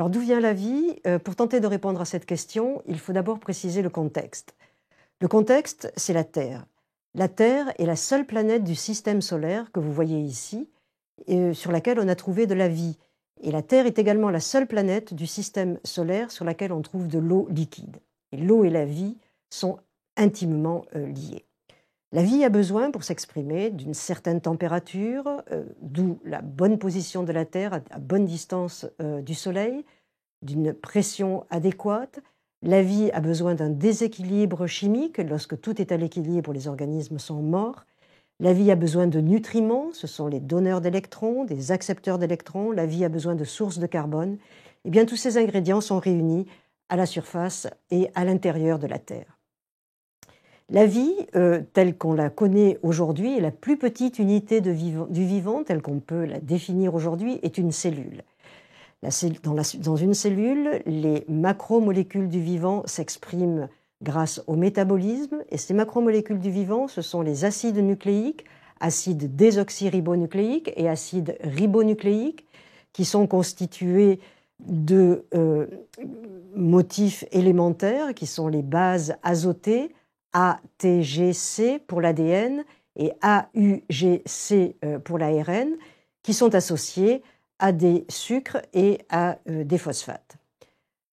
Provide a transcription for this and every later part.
Alors d'où vient la vie? Pour tenter de répondre à cette question, il faut d'abord préciser le contexte. Le contexte, c'est la Terre. La Terre est la seule planète du système solaire que vous voyez ici, sur laquelle on a trouvé de la vie. Et la Terre est également la seule planète du système solaire sur laquelle on trouve de l'eau liquide. Et l'eau et la vie sont intimement liées. La vie a besoin, pour s'exprimer, d'une certaine température, d'où la bonne position de la Terre à bonne distance du Soleil, d'une pression adéquate. La vie a besoin d'un déséquilibre chimique. Lorsque tout est à l'équilibre, les organismes sont morts. La vie a besoin de nutriments, ce sont les donneurs d'électrons, des accepteurs d'électrons. La vie a besoin de sources de carbone. Eh bien, tous ces ingrédients sont réunis à la surface et à l'intérieur de la Terre. La vie, telle qu'on la connaît aujourd'hui, est la plus petite unité du vivant, telle qu'on peut la définir aujourd'hui, est une cellule. Dans une cellule, les macromolécules du vivant s'expriment grâce au métabolisme, et ces macromolécules du vivant, ce sont les acides nucléiques, acides désoxyribonucléiques et acides ribonucléiques, qui sont constitués de motifs élémentaires, qui sont les bases azotées, ATGC pour l'ADN et AUGC pour l'ARN, qui sont associés à des sucres et à des phosphates.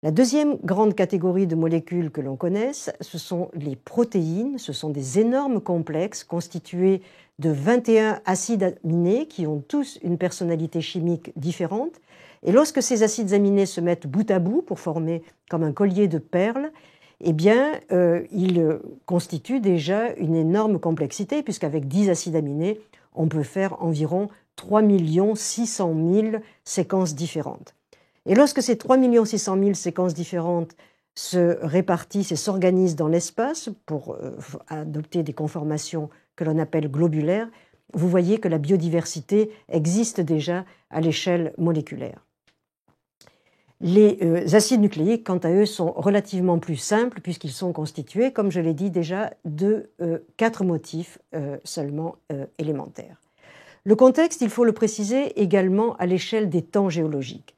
La deuxième grande catégorie de molécules que l'on connaisse, ce sont les protéines. Ce sont des énormes complexes constitués de 21 acides aminés qui ont tous une personnalité chimique différente. Et lorsque ces acides aminés se mettent bout à bout pour former comme un collier de perles, eh bien, ils constituent déjà une énorme complexité, puisqu'avec 10 acides aminés, on peut faire environ 3 600 000 séquences différentes. Et lorsque ces 3 600 000 séquences différentes se répartissent et s'organisent dans l'espace pour adopter des conformations que l'on appelle globulaires, vous voyez que la biodiversité existe déjà à l'échelle moléculaire. Les acides nucléiques, quant à eux, sont relativement plus simples puisqu'ils sont constitués, comme je l'ai dit déjà, de 4 motifs seulement élémentaires. Le contexte, il faut le préciser également à l'échelle des temps géologiques.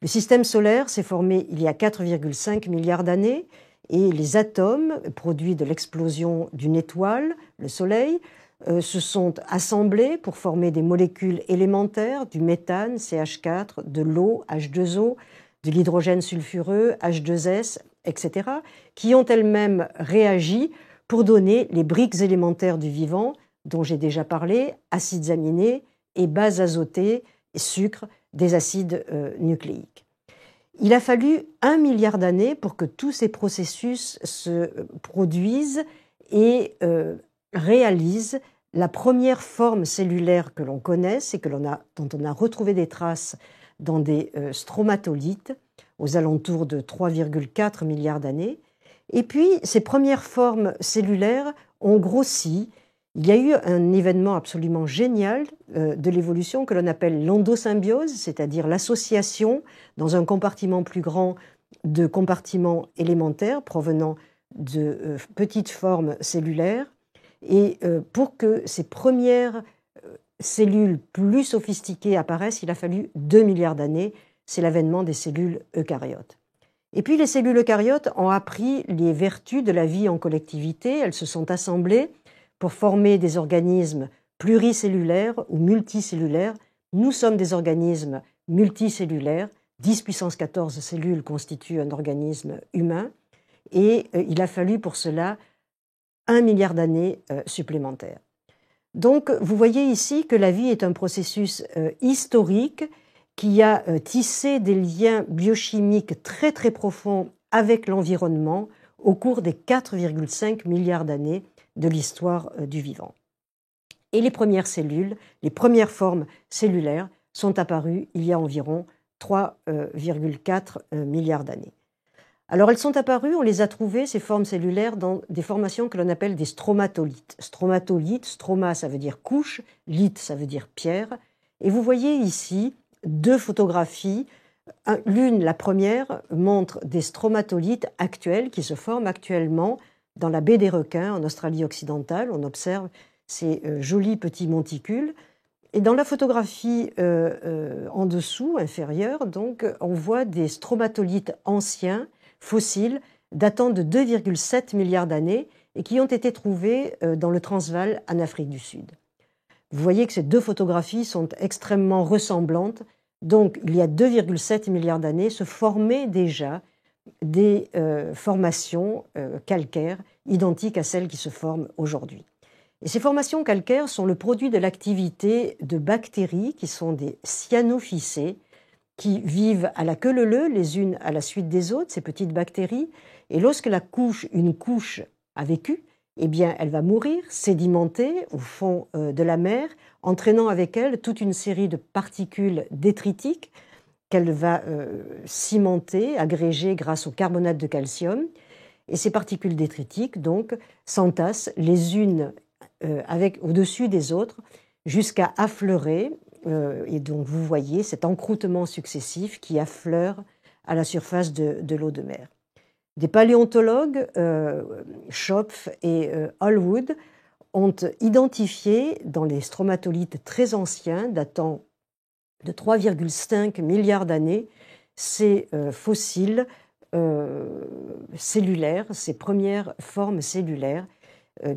Le système solaire s'est formé il y a 4,5 milliards d'années et les atomes, produits de l'explosion d'une étoile, le Soleil, se sont assemblés pour former des molécules élémentaires, du méthane, CH4, de l'eau, H2O, de l'hydrogène sulfureux, H2S, etc., qui ont elles-mêmes réagi pour donner les briques élémentaires du vivant, dont j'ai déjà parlé, acides aminés et bases azotées, et sucres, des acides nucléiques. Il a fallu 1 milliard d'années pour que tous ces processus se produisent et réalisent la première forme cellulaire que l'on connaisse et dont on a retrouvé des traces dans des stromatolites aux alentours de 3,4 milliards d'années. Et puis, ces premières formes cellulaires ont grossi. Il y a eu un événement absolument génial de l'évolution que l'on appelle l'endosymbiose, c'est-à-dire l'association dans un compartiment plus grand de compartiments élémentaires provenant de petites formes cellulaires. Et pour que ces premières cellules plus sophistiquées apparaissent, il a fallu 2 milliards d'années. C'est l'avènement des cellules eucaryotes. Et puis les cellules eucaryotes ont appris les vertus de la vie en collectivité. Elles se sont assemblées pour former des organismes pluricellulaires ou multicellulaires. Nous sommes des organismes multicellulaires. 10 puissance 14 cellules constituent un organisme humain. Et il a fallu pour cela 1 milliard d'années supplémentaires. Donc, vous voyez ici que la vie est un processus historique qui a tissé des liens biochimiques très très profonds avec l'environnement au cours des 4,5 milliards d'années de l'histoire du vivant. Et les premières cellules, les premières formes cellulaires sont apparues il y a environ 3,4 milliards d'années. Alors elles sont apparues, on les a trouvées, ces formes cellulaires, dans des formations que l'on appelle des stromatolites. Stromatolite, stroma ça veut dire couche, lite ça veut dire pierre. Et vous voyez ici 2 photographies. L'une, la première, montre des stromatolites actuels qui se forment actuellement dans la baie des Requins en Australie occidentale. On observe ces jolis petits monticules. Et dans la photographie en dessous, inférieure, donc, on voit des stromatolites anciens, fossiles, datant de 2,7 milliards d'années et qui ont été trouvés dans le Transvaal en Afrique du Sud. Vous voyez que ces deux photographies sont extrêmement ressemblantes. Donc, il y a 2,7 milliards d'années se formaient déjà des formations calcaires identiques à celles qui se forment aujourd'hui. Et ces formations calcaires sont le produit de l'activité de bactéries qui sont des cyanophycées, qui vivent à la queue leu-leu les unes à la suite des autres, ces petites bactéries. Et lorsque une couche a vécu, eh bien, elle va mourir, sédimenter au fond de la mer, entraînant avec elle toute une série de particules détritiques qu'elle va cimenter, agréger grâce au carbonate de calcium. Et ces particules détritiques, donc, s'entassent les unes au-dessus des autres jusqu'à affleurer. Et donc, vous voyez cet encroûtement successif qui affleure à la surface de l'eau de mer. Des paléontologues, Schopf et Hallwood, ont identifié dans les stromatolites très anciens, datant de 3,5 milliards d'années, ces fossiles cellulaires, ces premières formes cellulaires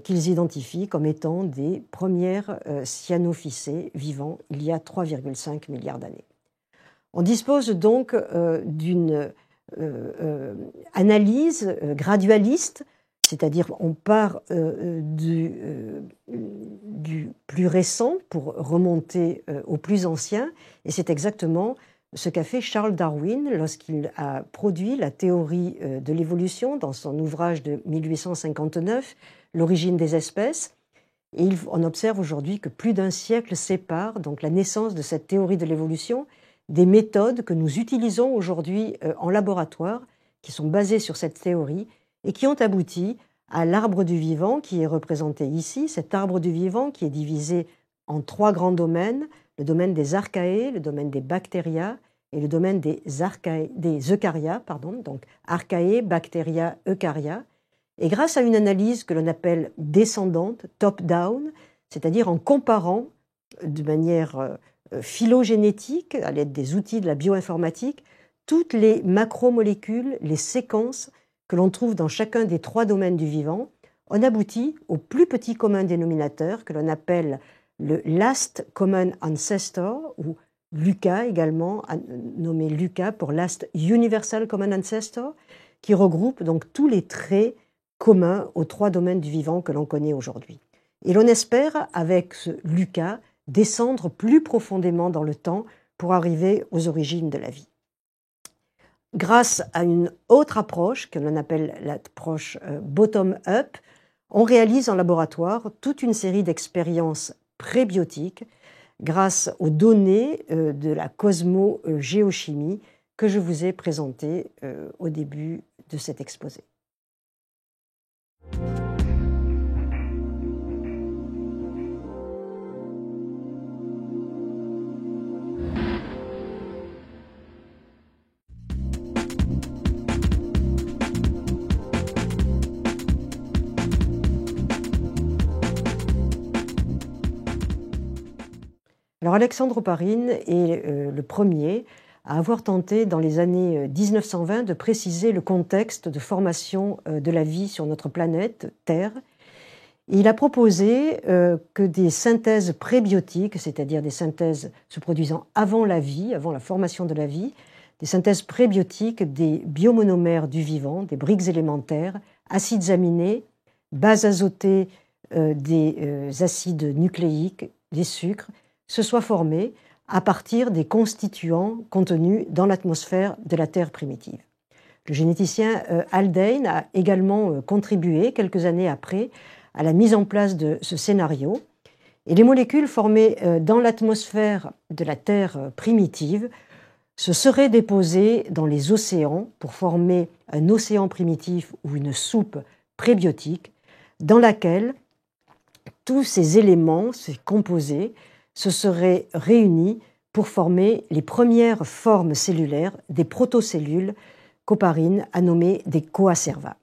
qu'ils identifient comme étant des premières cyanophycées vivant il y a 3,5 milliards d'années. On dispose donc d'une analyse gradualiste, c'est-à-dire on part du plus récent pour remonter au plus ancien, et c'est exactement ce qu'a fait Charles Darwin lorsqu'il a produit la théorie de l'évolution dans son ouvrage de 1859, L'origine des espèces. Et on observe aujourd'hui que plus d'un siècle sépare donc la naissance de cette théorie de l'évolution des méthodes que nous utilisons aujourd'hui en laboratoire, qui sont basées sur cette théorie et qui ont abouti à l'arbre du vivant qui est représenté ici, cet arbre du vivant qui est divisé en trois grands domaines, le domaine des archaées, le domaine des bactéria et le domaine des eucarya, donc archaées, bactéria, eucarya. Et grâce à une analyse que l'on appelle descendante, top-down, c'est-à-dire en comparant de manière phylogénétique, à l'aide des outils de la bioinformatique, toutes les macromolécules, les séquences que l'on trouve dans chacun des trois domaines du vivant, on aboutit au plus petit commun dénominateur que l'on appelle le Last Common Ancestor, ou LUCA également, nommé LUCA pour Last Universal Common Ancestor, qui regroupe donc tous les traits communs aux trois domaines du vivant que l'on connaît aujourd'hui. Et l'on espère, avec ce LUCA, descendre plus profondément dans le temps pour arriver aux origines de la vie. Grâce à une autre approche, que l'on appelle l'approche bottom-up, on réalise en laboratoire toute une série d'expériences prébiotiques grâce aux données de la cosmogéochimie que je vous ai présentées au début de cet exposé. Alors Alexandre Oparin est le premier à avoir tenté dans les années 1920 de préciser le contexte de formation de la vie sur notre planète Terre. Il a proposé que des synthèses prébiotiques, c'est-à-dire des synthèses se produisant avant la vie, avant la formation de la vie, des synthèses prébiotiques des biomonomères du vivant, des briques élémentaires, acides aminés, bases azotées des acides nucléiques, des sucres, se soient formées à partir des constituants contenus dans l'atmosphère de la Terre primitive. Le généticien Haldane a également contribué, quelques années après, à la mise en place de ce scénario. Et les molécules formées dans l'atmosphère de la Terre primitive se seraient déposées dans les océans pour former un océan primitif ou une soupe prébiotique dans laquelle tous ces éléments, ces composés, se seraient réunis pour former les premières formes cellulaires des protocellules qu'Oparin a nommées des coacerva.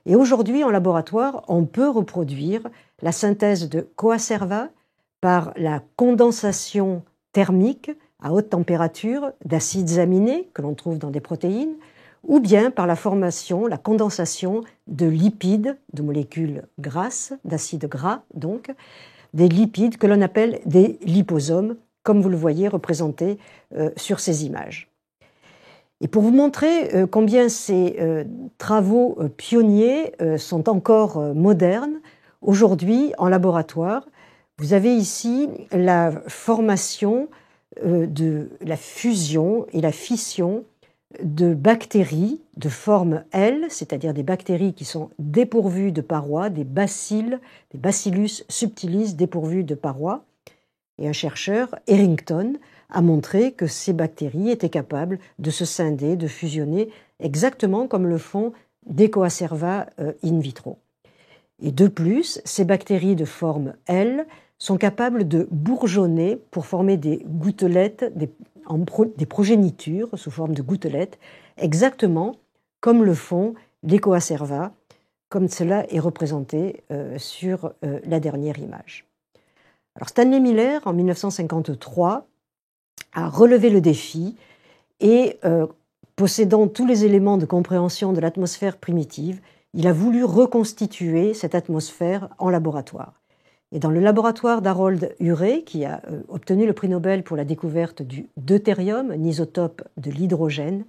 Et aujourd'hui, en laboratoire, on peut reproduire la synthèse de coacerva par la condensation thermique à haute température d'acides aminés que l'on trouve dans des protéines, ou bien par la formation, la condensation de lipides, de molécules grasses, d'acides gras donc, des lipides que l'on appelle des liposomes, comme vous le voyez représenté sur ces images. Et pour vous montrer combien ces travaux pionniers sont encore modernes, aujourd'hui en laboratoire, vous avez ici la formation de la fusion et la fission de bactéries de forme L, c'est-à-dire des bactéries qui sont dépourvues de parois, des bacilles, des bacillus subtilis dépourvus de parois. Et un chercheur, Erington, a montré que ces bactéries étaient capables de se scinder, de fusionner, exactement comme le font des Coacerva in vitro. Et de plus, ces bactéries de forme L sont capables de bourgeonner pour former des gouttelettes, des progénitures sous forme de gouttelettes, exactement comme le font les Coacerva, comme cela est représenté sur la dernière image. Alors Stanley Miller, en 1953, a relevé le défi et, possédant tous les éléments de compréhension de l'atmosphère primitive, il a voulu reconstituer cette atmosphère en laboratoire. Et dans le laboratoire d'Harold Urey, qui a obtenu le prix Nobel pour la découverte du deutérium, un isotope de l'hydrogène,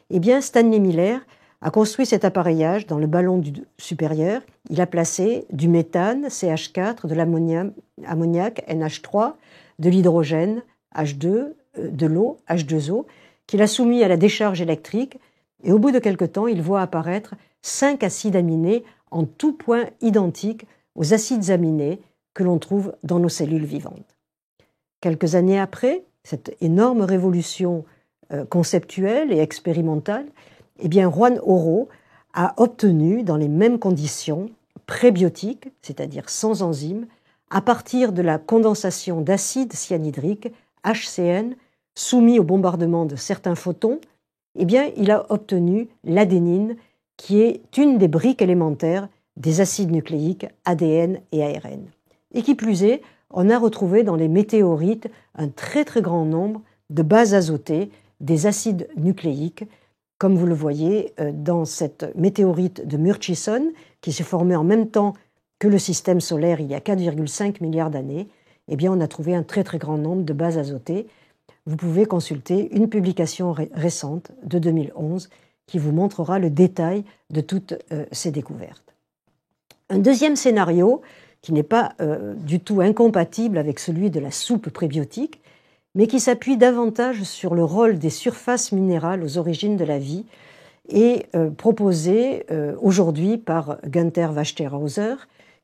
eh bien Stanley Miller a construit cet appareillage dans le ballon supérieur. Il a placé du méthane, CH4, de l'ammoniac, NH3, de l'hydrogène, H2, de l'eau, H2O, qu'il a soumis à la décharge électrique. Et au bout de quelque temps, il voit apparaître 5 acides aminés en tout point identiques aux acides aminés que l'on trouve dans nos cellules vivantes. Quelques années après, cette énorme révolution conceptuelle et expérimentale, eh bien Juan Oro a obtenu dans les mêmes conditions prébiotiques, c'est-à-dire sans enzymes, à partir de la condensation d'acide cyanhydrique, HCN, soumis au bombardement de certains photons, eh bien il a obtenu l'adénine, qui est une des briques élémentaires des acides nucléiques ADN et ARN. Et qui plus est, on a retrouvé dans les météorites un très très grand nombre de bases azotées, des acides nucléiques, comme vous le voyez dans cette météorite de Murchison, qui s'est formée en même temps que le système solaire il y a 4,5 milliards d'années. Eh bien, on a trouvé un très très grand nombre de bases azotées. Vous pouvez consulter une publication récente de 2011 qui vous montrera le détail de toutes ces découvertes. Un deuxième scénario, qui n'est pas du tout incompatible avec celui de la soupe prébiotique, mais qui s'appuie davantage sur le rôle des surfaces minérales aux origines de la vie, est proposé aujourd'hui par Günther Wasterhauser,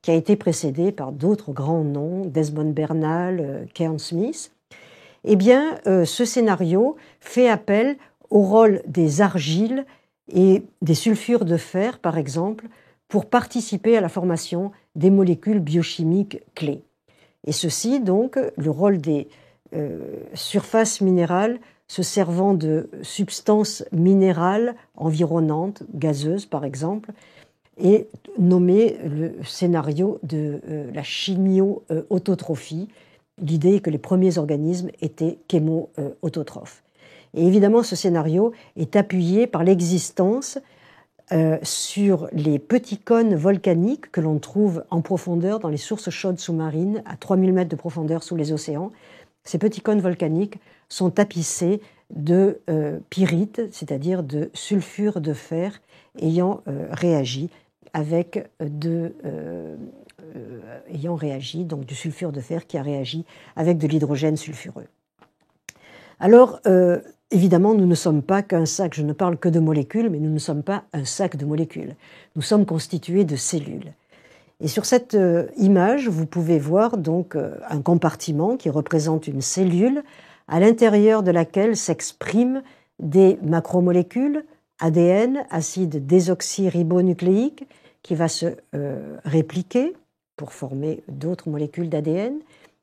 qui a été précédé par d'autres grands noms, Desmond Bernal, Cairn Smith. Eh bien, ce scénario fait appel au rôle des argiles et des sulfures de fer, par exemple, pour participer à la formation des molécules biochimiques clés. Et ceci, donc, le rôle des surfaces minérales se servant de substances minérales environnantes, gazeuses par exemple, est nommé le scénario de la chimio-autotrophie. L'idée est que les premiers organismes étaient chémo-autotrophes. Et évidemment, ce scénario est appuyé par l'existence sur les petits cônes volcaniques que l'on trouve en profondeur dans les sources chaudes sous-marines à 3000 mètres de profondeur sous les océans. Ces petits cônes volcaniques sont tapissés de pyrite, c'est-à-dire de sulfure de fer ayant réagi donc du sulfure de fer qui a réagi avec de l'hydrogène sulfureux. Alors, évidemment, nous ne sommes pas qu'un sac, je ne parle que de molécules, mais nous ne sommes pas un sac de molécules. Nous sommes constitués de cellules. Et sur cette image, vous pouvez voir donc un compartiment qui représente une cellule à l'intérieur de laquelle s'expriment des macromolécules, ADN, acide désoxyribonucléique, qui va se répliquer pour former d'autres molécules d'ADN,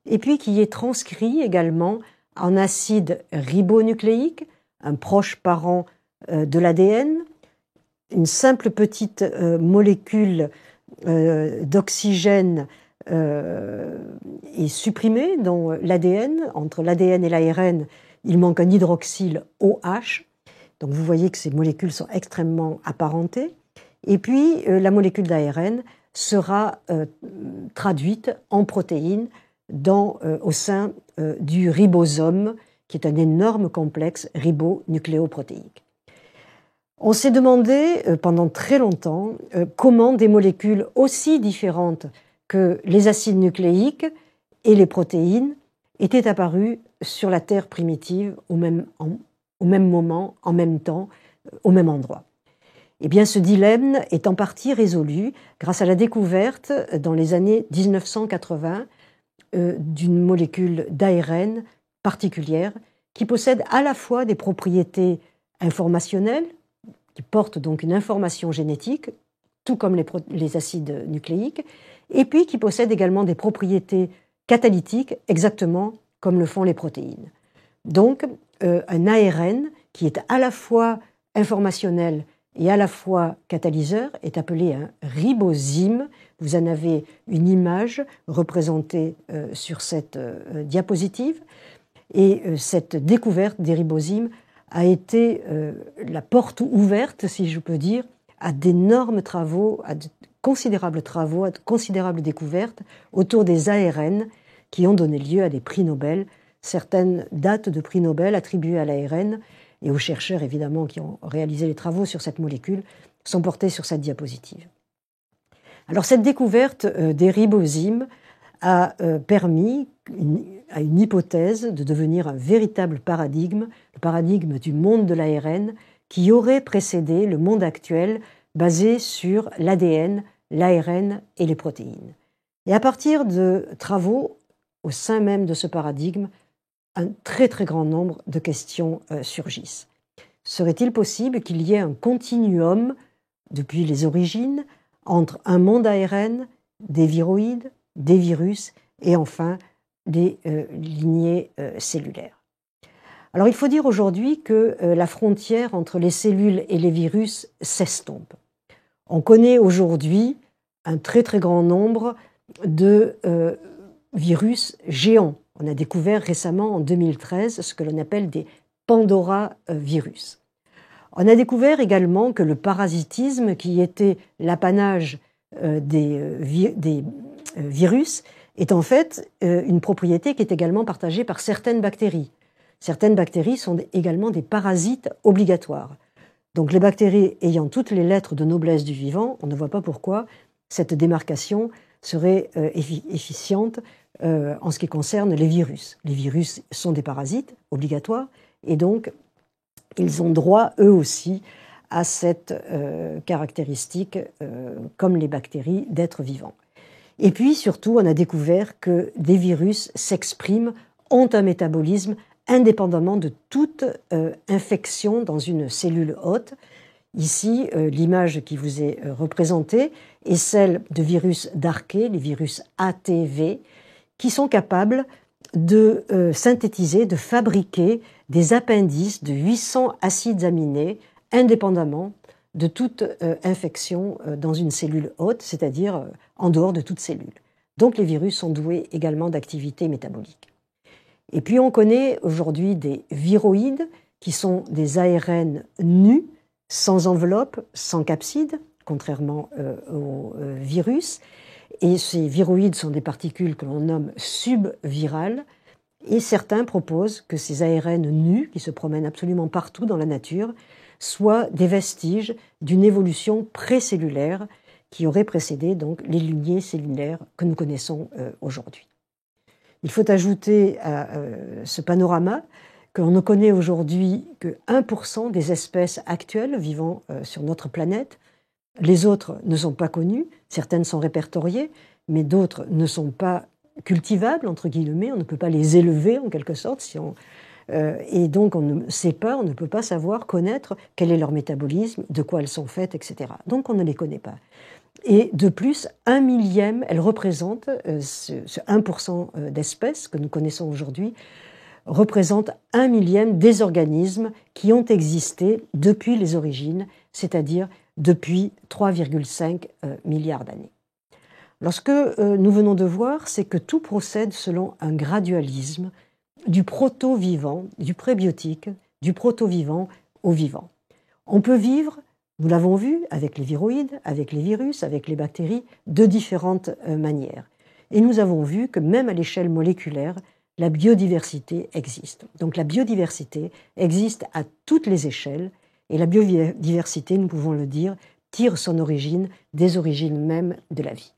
et puis qui est transcrit également en acide ribonucléique, un proche parent de l'ADN, une simple petite molécule d'oxygène est supprimé dans l'ADN. Entre l'ADN et l'ARN, il manque un hydroxyle OH. Donc vous voyez que ces molécules sont extrêmement apparentées. Et puis la molécule d'ARN sera traduite en protéines au sein du ribosome, qui est un énorme complexe ribonucléoprotéique. On s'est demandé pendant très longtemps comment des molécules aussi différentes que les acides nucléiques et les protéines étaient apparues sur la Terre primitive au même moment, en même temps, au même endroit. Eh bien, ce dilemme est en partie résolu grâce à la découverte, dans les années 1980, d'une molécule d'ARN particulière qui possède à la fois des propriétés informationnelles, qui portent donc une information génétique, tout comme les acides nucléiques, et puis qui possède également des propriétés catalytiques, exactement comme le font les protéines. Donc, un ARN qui est à la fois informationnel et à la fois catalyseur est appelé un ribozyme. Vous en avez une image représentée sur cette diapositive. Et cette découverte des ribozymes a été la porte ouverte, si je peux dire, à d'énormes travaux, à de considérables découvertes autour des ARN qui ont donné lieu à des prix Nobel. Certaines dates de prix Nobel attribuées à l'ARN et aux chercheurs évidemment qui ont réalisé les travaux sur cette molécule sont portées sur cette diapositive. Alors cette découverte des ribozymes a permis à une hypothèse de devenir un véritable paradigme, le paradigme du monde de l'ARN qui aurait précédé le monde actuel basé sur l'ADN, l'ARN et les protéines. Et à partir de travaux au sein même de ce paradigme, un très très grand nombre de questions surgissent. Serait-il possible qu'il y ait un continuum depuis les origines entre un monde ARN, des viroïdes, des virus et enfin des lignées cellulaires? Alors il faut dire aujourd'hui que la frontière entre les cellules et les virus s'estompe. On connaît aujourd'hui un très très grand nombre de virus géants. On a découvert récemment en 2013 ce que l'on appelle des Pandora virus. On a découvert également que le parasitisme, qui était l'apanage des virus, est en fait une propriété qui est également partagée par certaines bactéries. Certaines bactéries sont également des parasites obligatoires. Donc les bactéries ayant toutes les lettres de noblesse du vivant, on ne voit pas pourquoi cette démarcation serait efficiente en ce qui concerne les virus. Les virus sont des parasites obligatoires et donc ils ont droit eux aussi à cette caractéristique, comme les bactéries, d'être vivants. Et puis surtout, on a découvert que des virus s'expriment, ont un métabolisme indépendamment de toute infection dans une cellule hôte. Ici, l'image qui vous est représentée est celle de virus d'Arché, les virus ATV, qui sont capables de synthétiser, de fabriquer des appendices de 800 acides aminés indépendamment de toute infection dans une cellule hôte, c'est-à-dire en dehors de toute cellule. Donc les virus sont doués également d'activité métabolique. Et puis on connaît aujourd'hui des viroïdes qui sont des ARN nus, sans enveloppe, sans capside, contrairement aux virus. Et ces viroïdes sont des particules que l'on nomme subvirales. Et certains proposent que ces ARN nus, qui se promènent absolument partout dans la nature, soient des vestiges d'une évolution précellulaire qui aurait précédé donc les lignées cellulaires que nous connaissons aujourd'hui. Il faut ajouter à ce panorama qu'on ne connaît aujourd'hui que 1% des espèces actuelles vivant sur notre planète. Les autres ne sont pas connues, certaines sont répertoriées, mais d'autres ne sont pas cultivables, entre guillemets, on ne peut pas les élever en quelque sorte, et donc on ne sait pas, on ne peut pas savoir, connaître quel est leur métabolisme, de quoi elles sont faites, etc. Donc on ne les connaît pas. Et de plus, 1/1000, elles représentent, ce 1% d'espèces que nous connaissons aujourd'hui, représente 1/1000 des organismes qui ont existé depuis les origines, c'est-à-dire depuis 3,5 milliards d'années. Alors, ce que nous venons de voir, c'est que tout procède selon un gradualisme du proto-vivant, du prébiotique, du proto-vivant au vivant. On peut vivre, nous l'avons vu, avec les viroïdes, avec les virus, avec les bactéries, de différentes manières. Et nous avons vu que même à l'échelle moléculaire, la biodiversité existe. Donc la biodiversité existe à toutes les échelles, et la biodiversité, nous pouvons le dire, tire son origine des origines même de la vie.